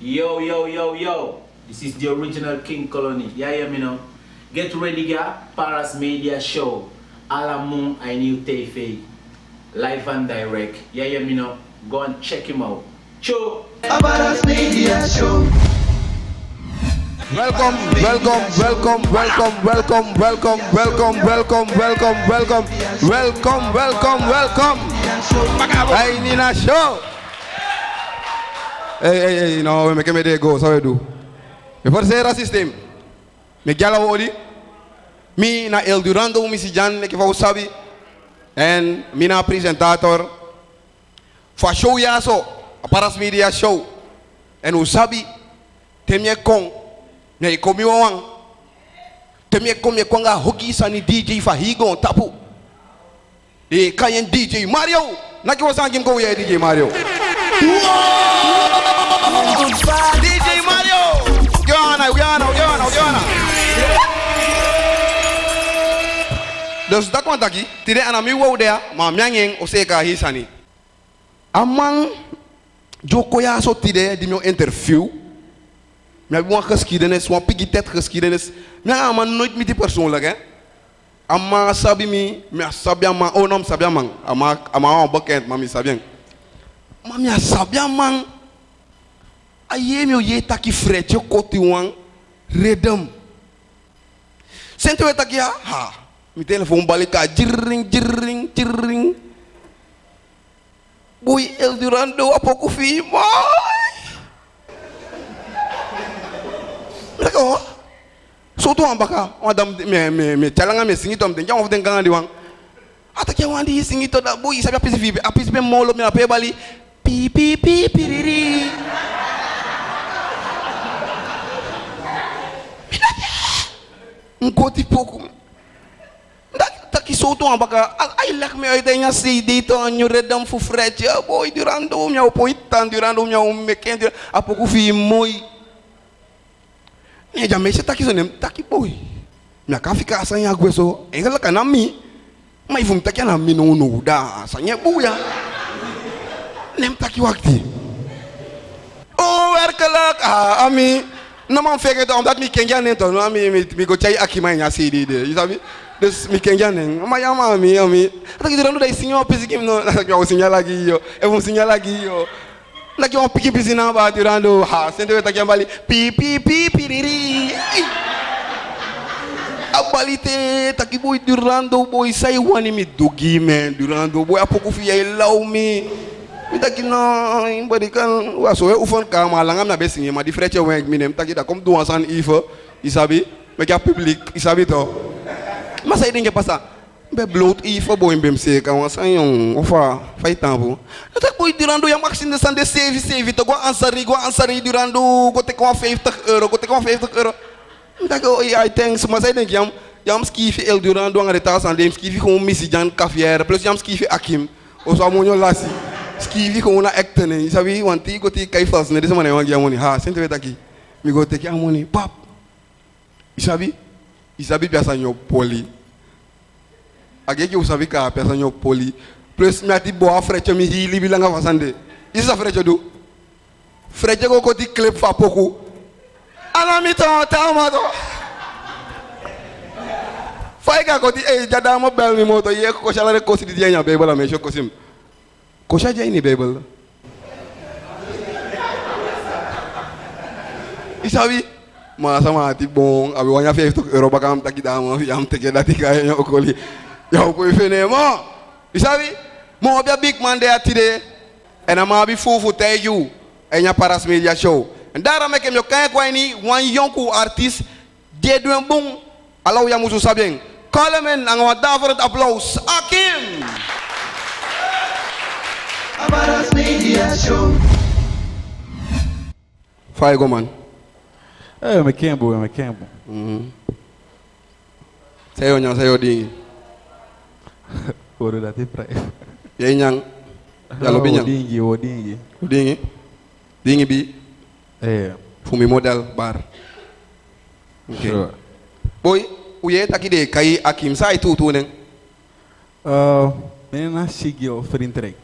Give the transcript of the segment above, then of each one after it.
Yo, yo, yo, yo. This is the original King Colony. Yeah, yeah, me know. Get ready, guys. Paras Media Show. Alamung I New Tefe. Live and direct. Yeah, yeah, me know. Go and check him out. Cho. Paras Media Show. Welcome, welcome, welcome, welcome, welcome, welcome, welcome, welcome, welcome, welcome, welcome, welcome, welcome. Hey, Nina Show. Hey, you know, we make me go, so I do. Before say the system, me gala odi, me na El Durando, Missy Jan, like if sabi, and me na presentator. For show ya so, a Paras Media Show, and usabi, temye kong. Na ikomi wang temye komye kwanga hoki sani DJ Fahigo tapu e kayen DJ Mario naki wasangi mko ya DJ Mario DJ Mario Yana dus dat kwam taki tide anami wo dea ma myangeng oseka hisani amang joko ya so tide di meu interview. Ik heb een geschiedenis, een pigetet geschiedenis. Ik heb nooit met die persoonlijk, hè. Amma sabi mi, sabi ama, oh no sabi amang, ama bekend, mami sabi. Mami sabi amang, aye mi oye taki fretje koti wang, redem. Sente we taki ha, mi telefoon balika, jirring. Boy El Durando apoko fi, D'accord. Surtout en baka, madame me chalanga me singi tom denja of den ganga diwang. Atake wandi singi to da boy sabi apisi be molo me ape bali pi piriri. Ngoti poku. Taki surtout en baka ai lak me oite nya CD to anyu redam fu fretje boy durando me opoitan durando me me kende apoku fi moi. Nee, jammer se taki zo nem taki boy. Na kan fika asanya gweso. Engela kana mi. Ma ifum taki na mi no da asanya buya. Nem taki wakti. Oh, werkelijk. Ami. No man fake it omdat mi kenja net no mi go chai akima nya CD de. You sabi? Dus mi kenja nen. Ma ya ma mi. Taki durando dai sinyo pesikim no. Yo sinyala gi yo. E vum sinyala gi yo. Like you picky busy now about Durando, ha, send it again, Bali, piriri. Abalite, taki boy Durando, boy, say one me dogi man, Durando, boy, apokufi, I love me. Me taki no, anybody can, was so ufan kama, langam na besi, ma di freche weng, me nem taki da come do an ifa, isabi, make a public, isabi to. Masa idinge pasa. Be bloot ifa boy mbem seka wan san yon ofa fai tampo. Dat boy Durando yang max in de sande save to go ansari Durando go te kwa 50 euro go te kwa 50 euro. Dat go I thanks maar zij denk jam skifi El Durando ang retas aan dem skifi gewoon Missy Jan Cavier plus jam skifi Akim. O so amonyo lasi. Skifi gewoon na acte ne. Sabi want go te kai fast ne desa man wan jamoni. Ha sente wet aki. Mi go te ki amoni pap. Isabi biasa nyo poli. Age que usavi ka person yo poli plus me ati bo afreche mi hili bilanga fasande isa freche do freche go koti clip fa poku ana mi to tamato fai ka koti jada mo bel mi moto ye ko shala re ko si di nya be bala me sho kosim ko sha je ni be bala isavi ma sama ati bon abi wanya 50 euro bakam takida mo yam teke dati ka yo okoli. Yo, boy, mo. You sabi? Mo be a big man there today, and I'm be full for tell you, and your Paras Media Show. And that I make him your kind of one young artist, they doing boom. Allow ya musu sabing. Call him in and our david applause. Akim. Paras Media Show. Fire go man. É, me quembo. Sayo ding. Ouro da te praia. Ye nyang. Yalo bi nyang. Dingi bi. Fumi model bar. Okay. Sure. Boy, uye takide kai Akim sai tu neng. Menina Shigio Frintrek.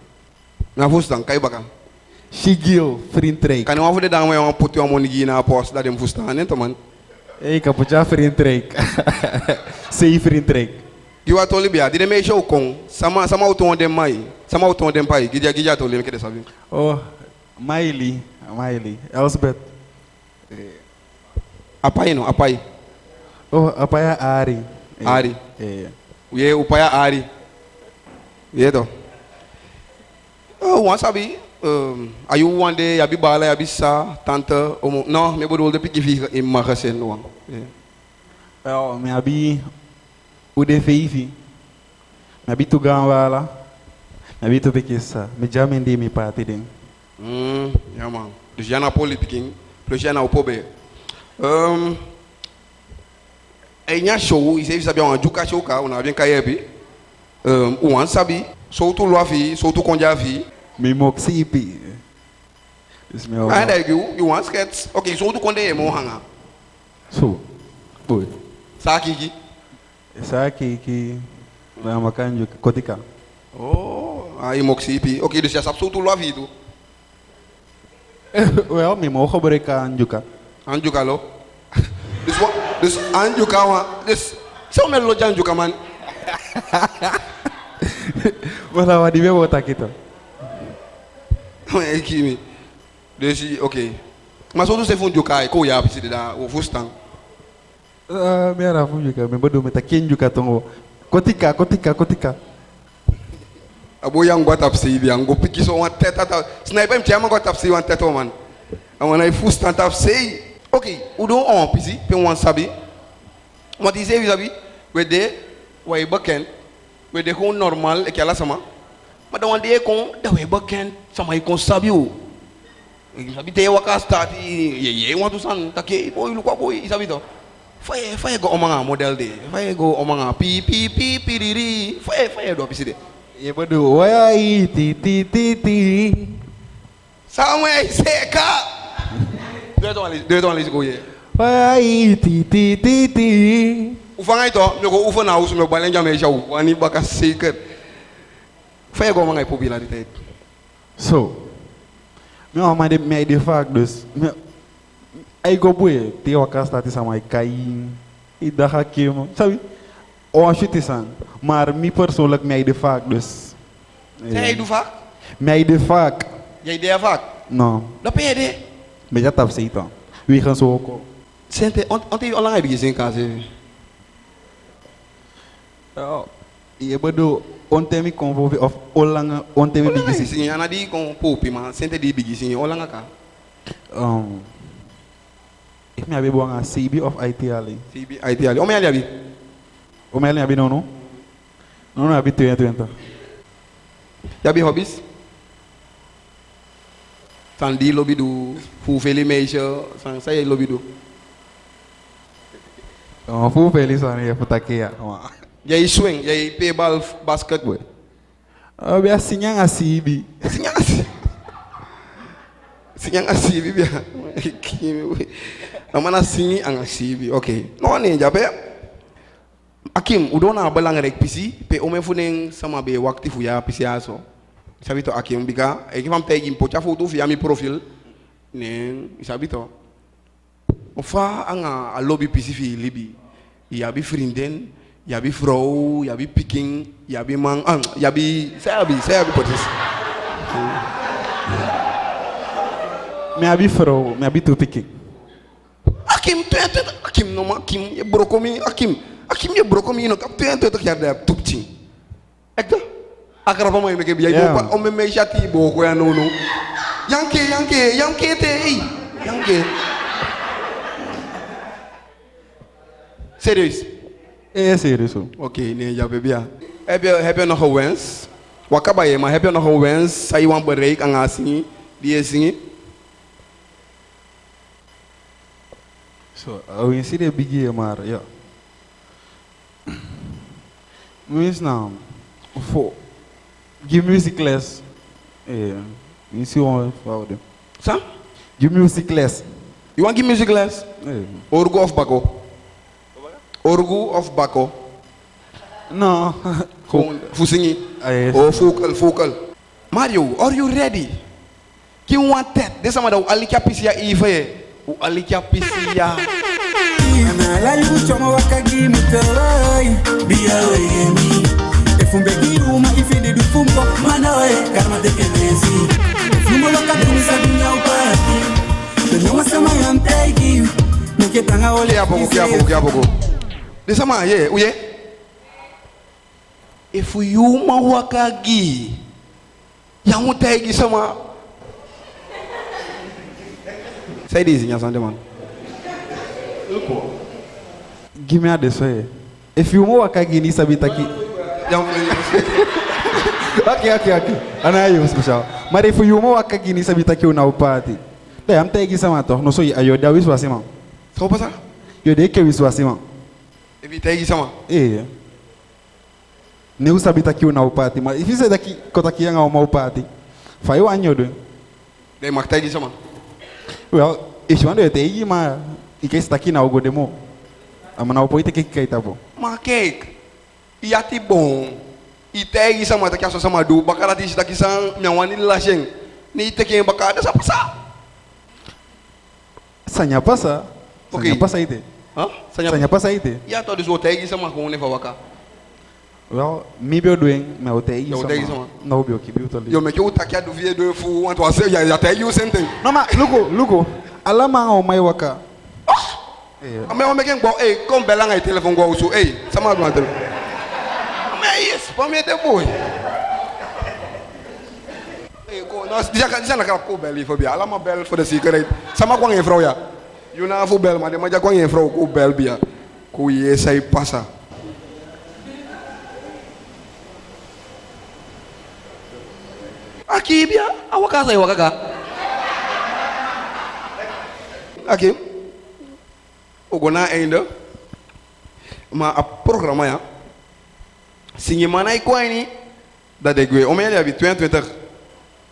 Na fustan kai bakal. Shigil, vriend Rijk. Kan je over de dame jongen put je money in haar post dat hem verstaan, hè, man? Hey, kapotja, vriend Rijk. Sei, vriend Rijk. Je wat Olivia, die de meisje ook kon. Sama auto dem mai. Sama auto dem pai. Gija to lem kede sabi. Oh, Miley. Elsbeth. Apai no, apai. Oh, apa ya Ari? Ari. Iya. Upaya Ari. Iya to. Oh, wan sabi. Ayu wan de yabi bala yabi sa tante omo. No, me bedoel de piki fi in magazine wan. Oh, me abi o de veivi. Me abi tu ganwala. Me abi tu pikisa. Me jamen de mi party ding. Ja man. Dus jij naar politiek, plus jij naar opobe. Enya show, is even sabi on juka show ka, on a bien kayebi. Wan sabi, so tu loafi, so tu konja fi. Me moxipi. Is me Ah, there you want skets. Okay, so tu konde mo hanga. So, boy. Sakiki. Essa aqui que vai makan kotika. Oh, aí moxipi. Okay, dus jij sap so tu loafi tu. Well, me mogen breken juga. Anjuka lo. Dus anjuka wa. Dus so me lo janjuka man. Mas apa dia buat tak kita? Kimi. Dus okay. Maar so tu se fun juka ko ya pisi da o fustan. Biar aku juga. Me bodoh me takin juga tongo. Kotika. Abo yang buat tapsi bi ango piki so wan teta ta. Sniper mti ama go tapsi wan teta man. Awana I fustan tapsi. Okay, udo on pisi pe wan sabi. Wat is even sabi? We de we beken. We de gewoon normal e kala sama. Maar dan de kon da we beken sama I kon sabi o. E sabi te waka start ye want to san take boy lu kwa boy sabi to. Fire go omanga model de. Fire go omanga pi riri. Fire do pisi de. Ya bodoh. Wai ti. Somewhere seka. Doe het al eens go ye. Wai ti. Ufanga ito, me go ufa na usu me balenja me jau. Wani baka seker. Fire go omanga populariteit. So, me ama de me de fact dus. Ai go boy, te waka stati sama kai. I daga kim, sabi? O shit san. Maar mi persoonlijk mij de vaak dus. Jij doet vaak? Mij de vaak. Jij deed vaak? No. Dat ben je de? Maar dat heb je dan. Wie gaan zo ook? Sente, onte al lang heb je gezien kaze. Oh. Je bedoel, onte mi convo of olange onte mi bigi Sim, ana di kon popi man, sente di bigi sim, olanga ka. Ik me abi buanga CB of IT ali. CB IT ali. O me ali abi. O me ali abi no. No abi 2020. Yabi hobbies? San di lobby do, fu feli meisje, san say lobby do. Fu feliz ani putakia. Jij swing, jij payball basket boy. Abi asinyang asibi. Sinyang asibi bia. Amana singi ang asibi. Okay. No ne jabe. Akim, udona belangrijk pisi, pe ome funing sama be wakti fu ya pisi aso. Sabi to Akim biga, ek vam tegi pocha foto via mi profil. Ne, sabi to. Ofa anga a lobby pisi fi libi. Yabi vriendin, yabi vrouw, yabi picking, yabi man, yabi potis. Me abi vrouw, me abi toepiki. Akim no ma, Akim je brokomi, Akim je brokomi no kap 22 jaar daar toepching. Ekta? Akara pa mo imeke biya do o me me shati bo ko ya no. Yanke te. Serieus? Serieus. Okay, nee, ja baby. Heb je nog een wens? Wakabaye, maar heb je nog een wens? Zou je want bereiken aan haar zingen? Die je zingen? So, we see the biggie, maar ja. Means now, for give music less. You see one for them. Sam? Give music less. You want give music less? Orgu of Bako? Orgu of Bako? No. Gewoon voor zingen? Yes. Oh, vocal. Mario, are you ready? Qui want tête, de sama da alikia pisia ife. Ou alikia pisia. La lucha ma wakagi mutawai biya wemi efumbeki uma ifende du fumbo mana we kama tekelezi fumbo wakati sabinya upati ndio masema yamtegi niketanga ole Kia poco. De sama ye, uye. If you ma wakagi. Ya mutegi sama. Say this in your Sunday man. Give me a this way. If you want wakagi ni sabitaki. Okay. Ana eu special. Mas if you want wakagi ni sabitaki una upati. Daí am tegi sama toh. No so ayo da wiswa sima. Só passa? Yo de que wiswa sima. Evitei sama. Ne u sabitaki una upati. Mas if você daqui kotaki yang uma upati. Fai o anyo do. Daí martei sama. Well, if you want to tegi ma ike está aqui na algo demo. Amana o poite que tá bom. Mas cake. E ati bom. E tegi sama taki aso sama do. Bakara di taki sang nyawani laseng. Ni teki bakada sa pasa. Sanya passa. Okay. Sanya passa ite. Hã? Sanya passa ite. Ya todos os tegi sama com ne fawaka. Well, me be doing me o tegi Eu tegi sama. sama. Não be o que biu tali. Yo me que o taki do vie do fu want to say ya tegi o sente. Não mas lugo. Alama o mai waka. Ame o me que go com belanga e telefone go so sama do antelo. Ame yes, para me de boy. Go nós já naquela ko beli fobia. Alama bel for the secret. Sama com em frau ya. You na fu bel mas de mas já com em frau ko bel bia. Ko ye sai passa. Aqui bia, a casa aí wakaga. Aqui. O gona ainda. Maar a programma ja. Sing je manai kwaini dat ik weet. Om jullie 22.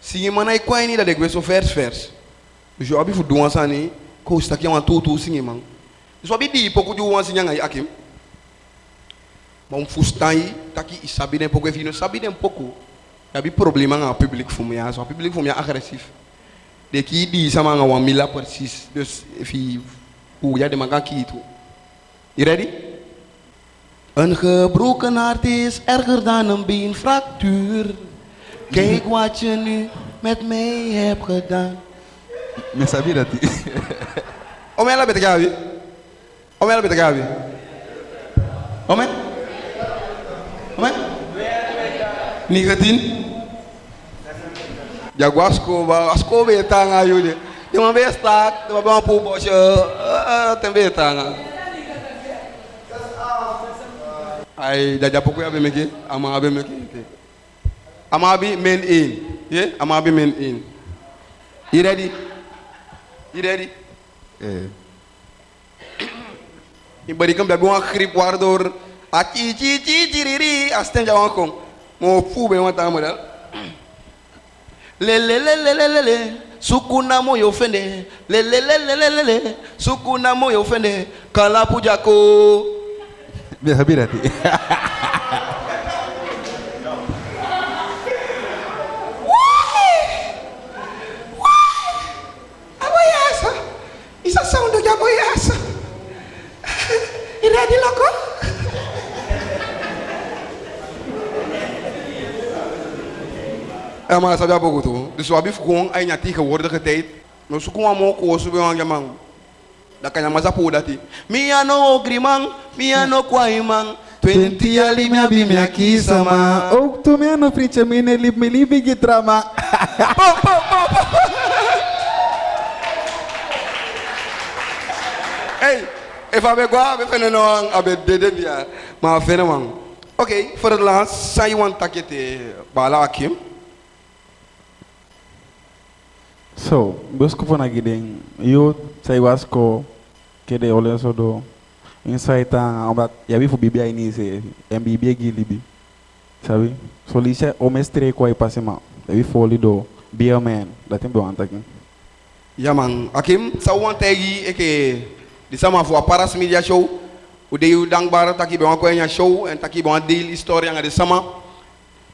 Sing je manai kwaini dat ik weet zo vers. Dus je abi voor doen sani. Ko staki aan tutu sing je man. Dus abi di poku ju wan sing ngai akim. Maar fustai taki isabi den poku efino sabi den poku. Abi problema nga publiek voor mij. Zo publiek voor mij agressief. De ki di sama nga wan mila precies. Dus if hoe ja de maga ki tu. You ready? Een gebroken hart is erger dan een beenfractuur. Kijk wat je nu met mij hebt gedaan. Me sabia dat. Ome ela bete gavi. Ome ela bete gavi. Ome? Ome? 19. Jaguasco, asko beta nga yule. De uma vez tá, de uma vez pro boche, também tá nga. Ai, daqui a pouco eu abro aqui, amabe aqui. Amabe men in, yeah? Amabe men in. You ready? You ready? Ibari kan bebe uma grip guardor, aqui tiriri, astende a com, mo fube uma tamada. Le, sukuna moyo fende, le, sukuna moyo fende, kala pujako. Me sabia dat. Aboyasa, isa sound do aboyasa. You ready, loco? Ja, maar sabia pouco tu. Dus we hebben gewoon een jaar tegenwoordige tijd. Maar zo komen we ook zo bij een man. Dat kan je maar zappen dat hij. Mia no grimang, mia no kwaimang. 20 ali mi abi mi aqui sama. Ook tu me no prince me ne lip me libi gitrama. Hey, even we gaan, we vinden nog een abed dede dia. Maar vinden man. Oké, voor het laatst, zijn je want takete bala akim. So, busco por na gideng. Eu sei wasco que de olha só do inside tá about ya bi fu bibi aí nise MBB gilibi. Sabe? So lixa o mestre ko aí passema. Ya bi foli do be a man. Da tempo antakin. Ja man, akim, sa want tegi eke di sama voor Paras Media Show. O de u dankbaar taki be wan ko show en taki be wan deel historia nga de sama.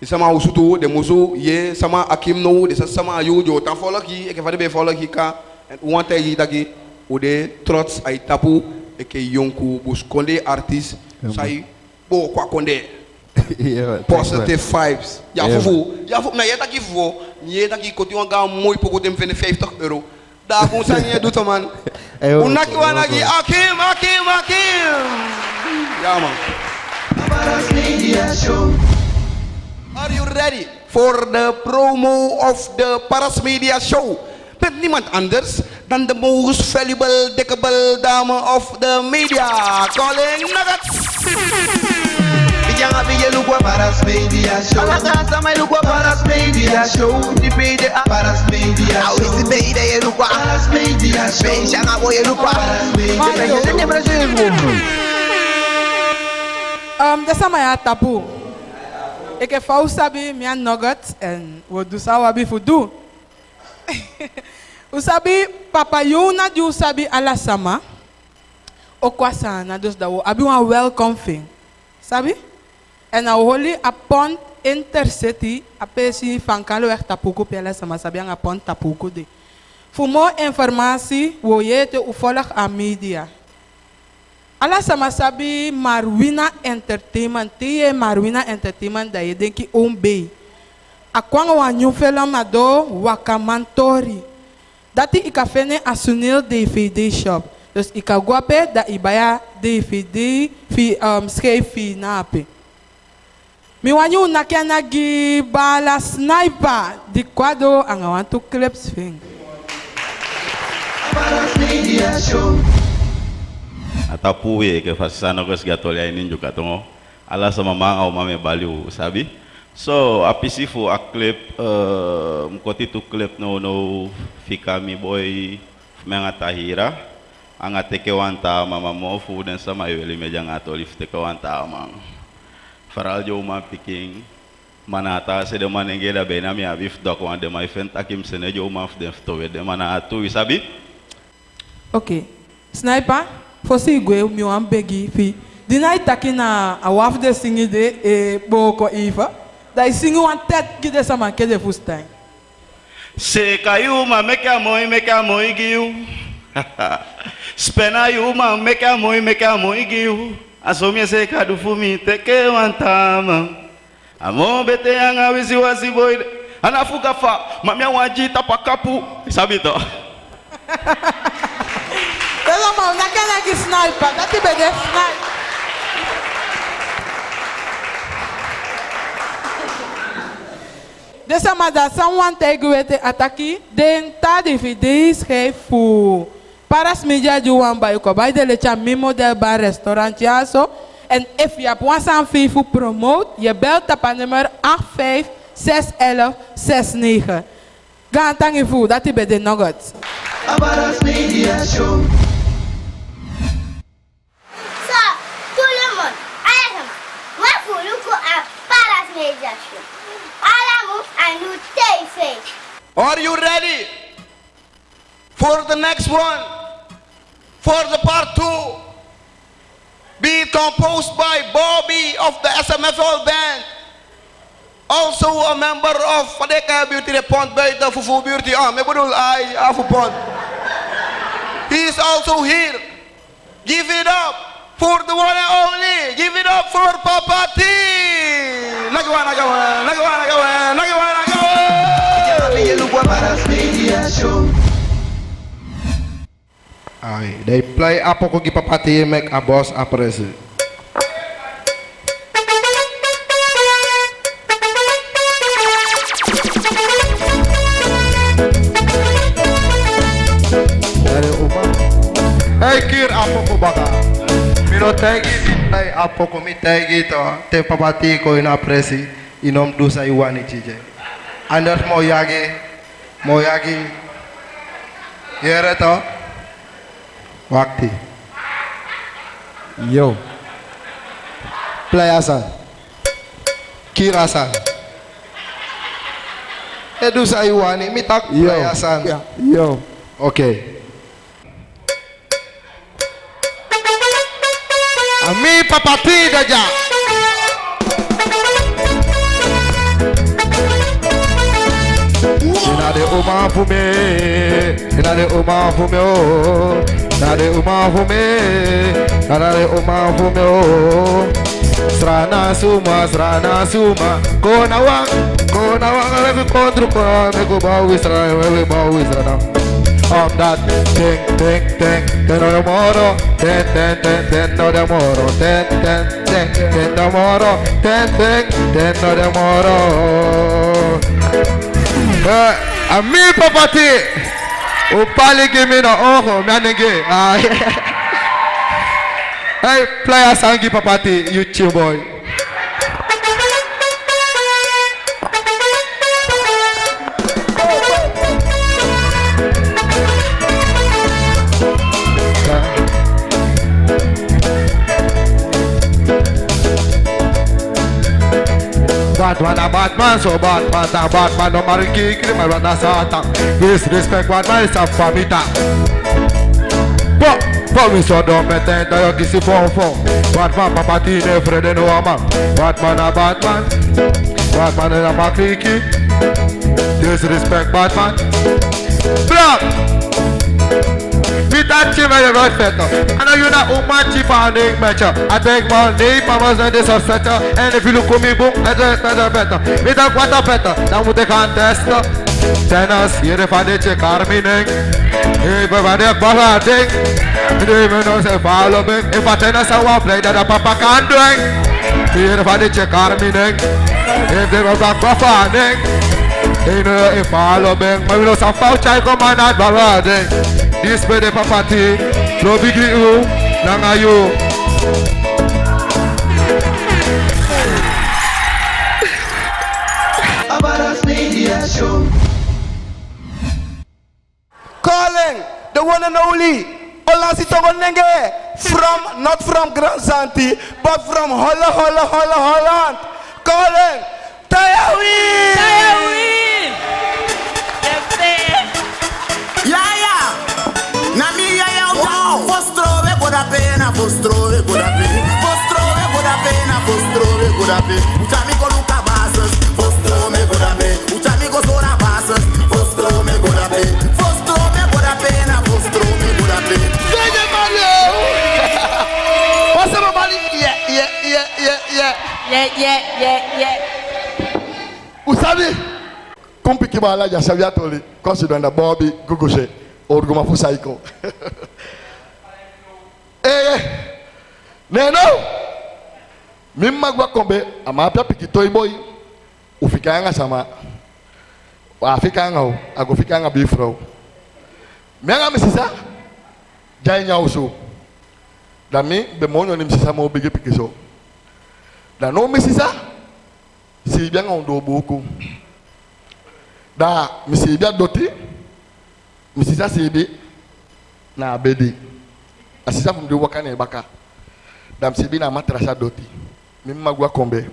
Sama usutu de musu ye sama akim no de sama yo jo tan follow ki e ke fade be follow ki ka en wanta yi dagi o de trots ay tapu e ke yonku bus konde artist sai bo kwa konde Yeah, positive vibes. Ja, Yeah, voor nou, je dat je voor, je dat je komt gaan mooi pokoe dem vinden €50. Daar komt zijn je doet man. Unaki wanaki akim. Ja man. Paras Media Show. Are you ready for the promo of the Paras Media Show? Met niemand anders dan de most valuable, dikkable dame of the media. Calling Nuggets. Bijanga bije lukwa Paras Media Show. Alaga sama lukwa Paras Media Show. Di pede a Paras Media Show. Awisi beide ye lukwa Paras Media Show. Bijanga boye lukwa Paras Media Show. Dessa manhã tapu. E que fau sabe minha nugget en wo do sawabi fudu. O sabe papayuna de o sabe ala sama. O kwasana dos da wo abi uma welcome thing. Sabe? En a holi a pont intercity a pesi fankalo echt tapuko pela sama sabe a pont tapuko de. Voor more informatie wo je te volg a media. Ala sama sabi Marwina Entertainment, tie Marwina Entertainment da je denki ombe. A kwanga wa new film ado wakamantori. Dati ika fene a Sunil DVD shop. Dus ika guape da ibaya DVD fi schijf fi nape. Mi wanyu nakiana gi bala sniper di kwado anga wantu clips fing. Paras Media Show. Atapu ye ke fasana ko sigatolia ini juga tongo ala sama mga o mame baliu sabi so apisi fu a clip mkoti tu clip no fika mi boy mga tahira anga teke wanta mama mo fu dan sama yeli mejang atoli teke wanta mang faral jo ma picking manata se de manenge da bena mi avif dok wan de my friend akim sene jo ma de ftowe de mana atu sabi. Okay. Sniper, fosse igual meu ambegi fi. Dinai taki na a waf de singi de e boko ifa. Daí singi wan tet que dessa man que de fustain. Se caiu ma meke a mãe giu. Spena yu ma meke a mãe giu. Asomia se kadu fumi teke wantama. Amo bete anga wisi wasi boy. Anafuga fa mamia wajita pakapu. Sabi to. Pelo mal, naquela que sniper, dá te bede sniper. Dessa maneira, someone take with ataki, denta DVD schijf voor Paras Media de Wamba, ik bij de lecha mimo del bar restaurant jaso. En if je hebt een voor promote, je belt op het nummer 85-611-69. Ga aan je voet, dat is bij de nuggets. Paras Media Show. Tout le monde, allez, moi pour nous à Paras Media Show. Allez, à nous TV. Are you ready for the next one? For the part 2? Be composed by Bobby of the SMFL band. Also a member of Fadeka Beauty Repond by the Fufu Beauty. Me bedoel ay Afu Pond. He is also here. Give it up for the one and only. Give it up for Papa T. Nagawa. Paras Media Show. Ai, they play apoko ki Papa T make a boss a president. Hey kir apoko baka. Mino tagi play apoko mi tagi to te Papa T ko ina presi inom dusa iwani chije. Anders moyagi yere to wakti. Yo. Play asa. Kir asa. Dusa iwani mi tak play asa. Yo. Okay. Ami Papa T daja. woman for me. Another woman for me. Oh. Another woman for me. Another woman for me. Oh. Strana suma. Kona wang, leve contra o me go bow Israel, we bow Israel. That ting, no demoro, ten no demoro, ten demoro, ten no demoro. A mi papati, o pali give me no ojo, me anenge. Hey, play a sangi papati, you chill boy. Batman a Batman, so Batman no marry kick, my brother Satan. Disrespect Batman is a famita. But we saw them meten da yo kisi fon. Batman papati ne frede no ama. Batman a Batman a makriki. Disrespect Batman. Bro. That team is right better. I know you're not much cheaper on the match. I take my name, Mama's and this upsetter. And if you look at me, boom, I just better. We don't want a better. Now we contest. Tennis, here if I did check Armining. If I did Balading. If you know, say follow me. If I tennis, I want play that a papa can't drink. Here if I did check Armining. If they were back Balading. If follow me. My will some pouch I come on at Balading. This be the papati, no biggie you, nanga you. Paras Media Show. Calling the one and only Olansi Togonenge from, not from Grand Santi, but from Holland. Calling Tayawi. Postrove godape, uchamigo luka basas, postrome godape, uchamigo sora basas, postrome godape, na postrome godape. Say Mario! What's up, Mali? Yeah. Usabi? Kumpiki bala ya saviatoli, considerando Bobby Gugushe, orguma fusaiko. Neno mimma gwa kombe amapya pikitoi boy ufikanga sama afikanga agofikanga bifro menga misisa jainya usu dami be monyo ni misisa mo bigi pikiso da no misisa si bien ondo boku da misibia doti misisa sibi na bedi asisa mumdi wakane baka dam sibi na matrasa doti mimma gwa kombe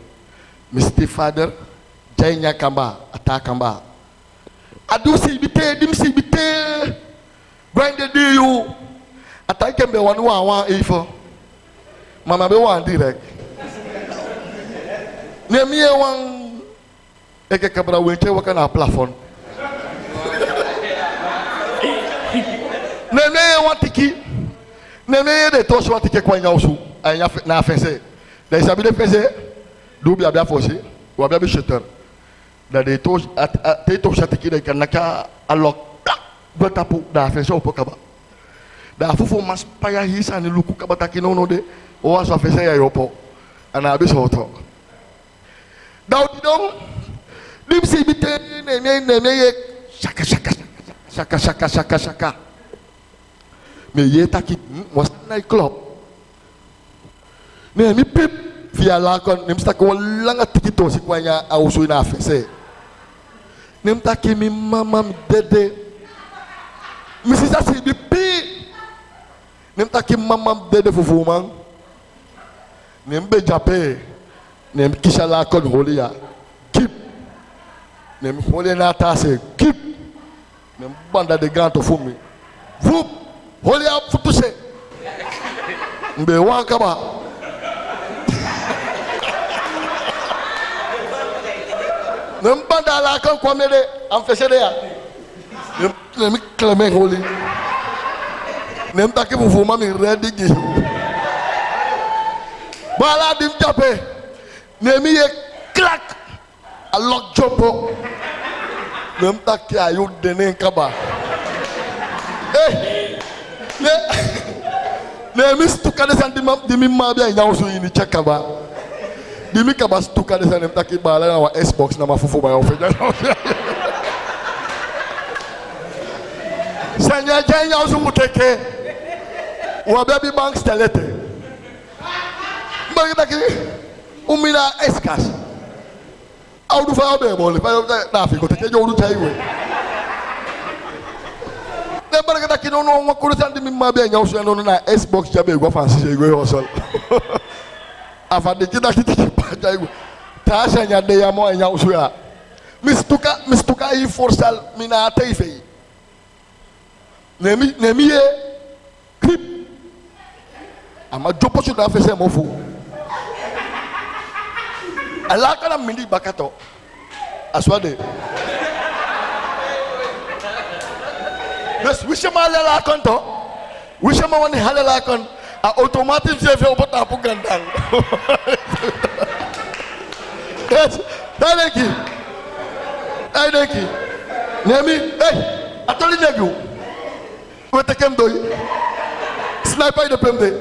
Mr. Father jainya kamba atakamba adu sibite dim sibite gwende diyu atakembe wanu wa ifo mama be wan direct ne miye wan eke kabra wenche wakana plafond ne wan tiki ne de to so tiki kwa nyausu anya na fense da isabi de fense dubi abia fosi wa abia bisheter da de to te to shatiki de kanaka alok batapu da fense opokaba da fufu mas paya hisa ni luku kabata kinono de o aso fense ya yopo ana abi so to daudi dom limsi bite ne shaka me yeta ki was night club ne mi pip via la kon nem sta ko langa tikito si kwanya ausu na fese nem ta ki mi mama dede mi si sa si bi pi nem ta ki mama dede fufu man nem be jape nem kisha la kon holia kip nem holia na tase kip nem banda de ganto fumi vup holia futuse mbe wakaba nem banda la kan komede am fesede ya me claim holy. Nem take for mami ready gi. Bala dim tape. Nemi ye clack. A lock jumpo. Nem take ayu denen kaba. Nemi stuka de santima di mi mabia nya usu ini chekaba. Di mi kaba stuka de sanem take bala na wa Xbox na mafufu ba ofeja. Sanya janya usu muteke. Wa baby bank stelete. Mbagi taki umina eskas. Au du fa obe bole, fa na fi ko teke jo du taiwe. Ne baraka taki no no makuru sandi mi mabe nya usu no na Xbox jabe go fancy je go hosol. Afa de kida kiti pa jaiwe. Ta sanya de ya mo nya usu ya. Mistuka yi forsal mina taife. Nemi ye clip ama jopo su da fese mo fu ala kana mindi bakato aswade bes wishema la konto wishema woni halala kon a automatic je fe obota pu gandang yes Daneki nemi atoli negu wete kem doy sniper de pemde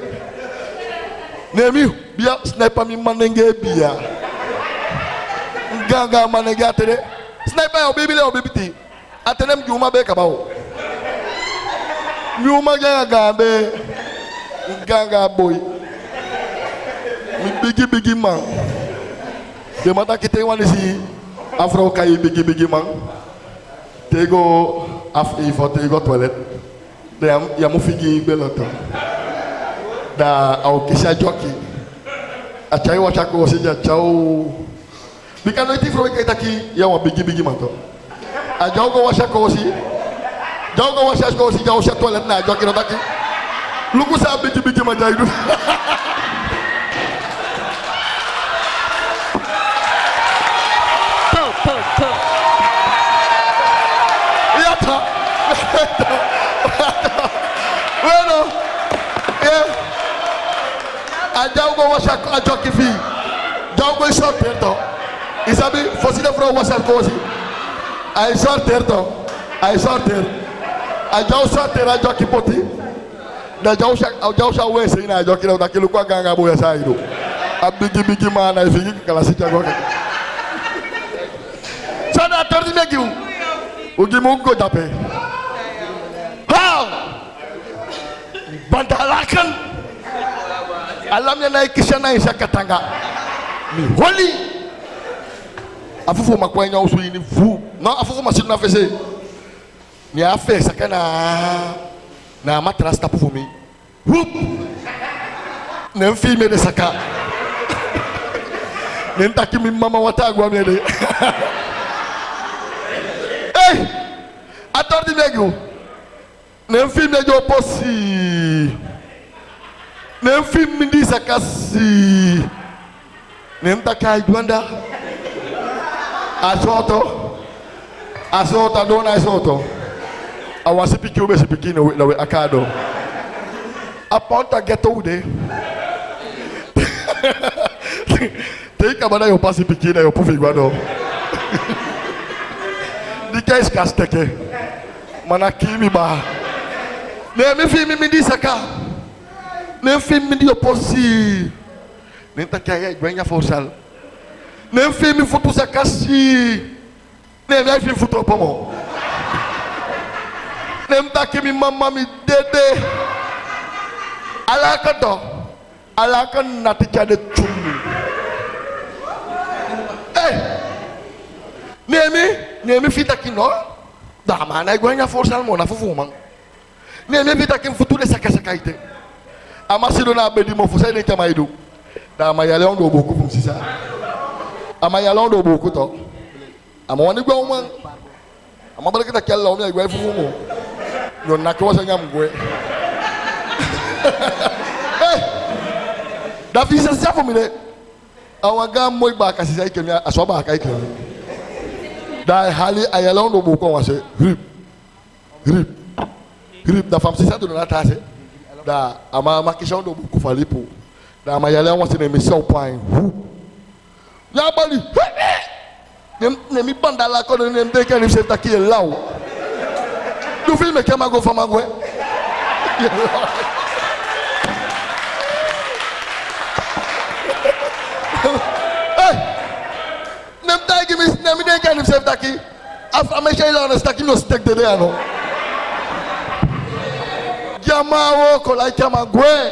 nemi bia sniper mi manenge bia ganga manenge atere sniper o baby le o baby ti atenem juma be kabao nyuma ganga be ganga boy mi bigi man de mata kite wani si afro kay bigi man tego af ifo tego toilet ya mu figi beloto da au kisha joki achai wa chako sija chao bikano iti fro ke taki ya wa bigi manto a jogo wa chako si jao sha toilet na joki no taki lugu sa bigi ma jaidu yata bueno a jaugo washa a joki fi jaugo short terto isabi fosile fro washa kosi ai short terto a jau short ter a joki poti da jau sha wese ina joki na dakilu kwa ganga boya saido a bigi mana fi kala si jago ke sada tordi megiu ugi mungo dape ha bandalakan alamnya naik kisha na isa katanga mi holi afufu makwanya usu ini vu no afufu masidu na fese ni afe sakana na matras tapu mi whoop nem filme de saka nem taki mi mama watagwa mede atordi megu nem filme jo posi nem film ndi sakasi nem takai gwanda asota dona asoto awasi piki ube sipiki na we akado aponta geto ude teika bana yo pasi piki na yo pufi gwado dikais kasteke mana kimi ba nem film ndi saka nem film ndi oposi nem takai gwenya forsal nem film futu sakasi nem ai film futu pomo nem taki mi mama mi dede alakan nati jade chumbu nemi fita kino da mana gwanya forsal mo na fufu man nemi fita kim futu de sakasaka ite amasido na bedi mo fusa ne chamaidu da mayale ondo boku fum sisa amayale ondo boku to amoni gwa man amabale kita kella o mi gwa fufu mo no nakwa sa nyam gwe da visa sia fomile awaga moy ba kasisa ikemi aso ba ka ikemi da hali ayala ondo boku wa se Rip da femme c'est ça de la tasse. Da ama question do beaucoup fali pour. Da ma yale on c'est une émission point. Ya bali. Ne mi banda la ko ne me que ni c'est taki là. Tu filmes que ma go fama go. Nem tagi mi nem de que ni c'est taki. Af me chay la on taki no stick de là non. Jamao kolai kama gwe.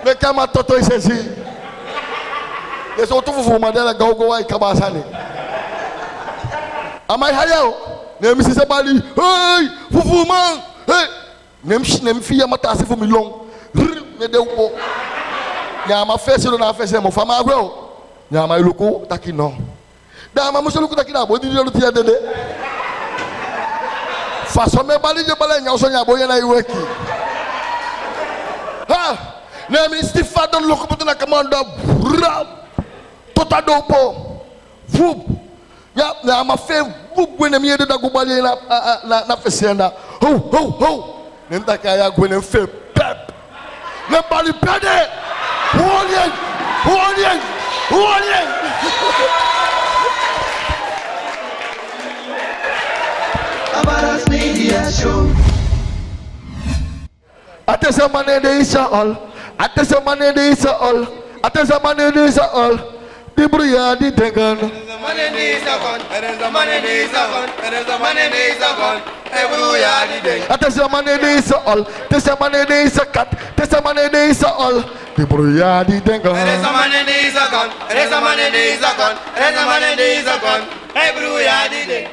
Me kama toto isesi. Yeso tu fufu madela gogo wa ikabasani. Amai hayao. Nem si se bali. Hey, fufu man. Hey. Nem fia mata se fu milong. Me de upo. Nyama fese do na fese mo fama agwe. Nyama iluku takino. Da ma musuluku takina bo di do tia dede. Façon me bali je bala nya so nya bo yena iweki. Ha! Nem istifa don luku butuna kamanda. Tota dopo. Vup. Ya ma fe vup when me de da go bali na fesenda. Ho. Nem ta kaya go nem fe pep. Nem bali pede. Warning. Paras Media Show. Attention money de isa all. Attention money de isa all. Attention money de isa all. Di brouillard di tengan. Money is a gun. Money is a gun. Money is a gun. Attention money de isa all. Attention money de isa cat. Attention money de isa all. Di brouillard di tengan. Money is a gun. Money is a gun. Money is a gun. Hey, bro, ya did it.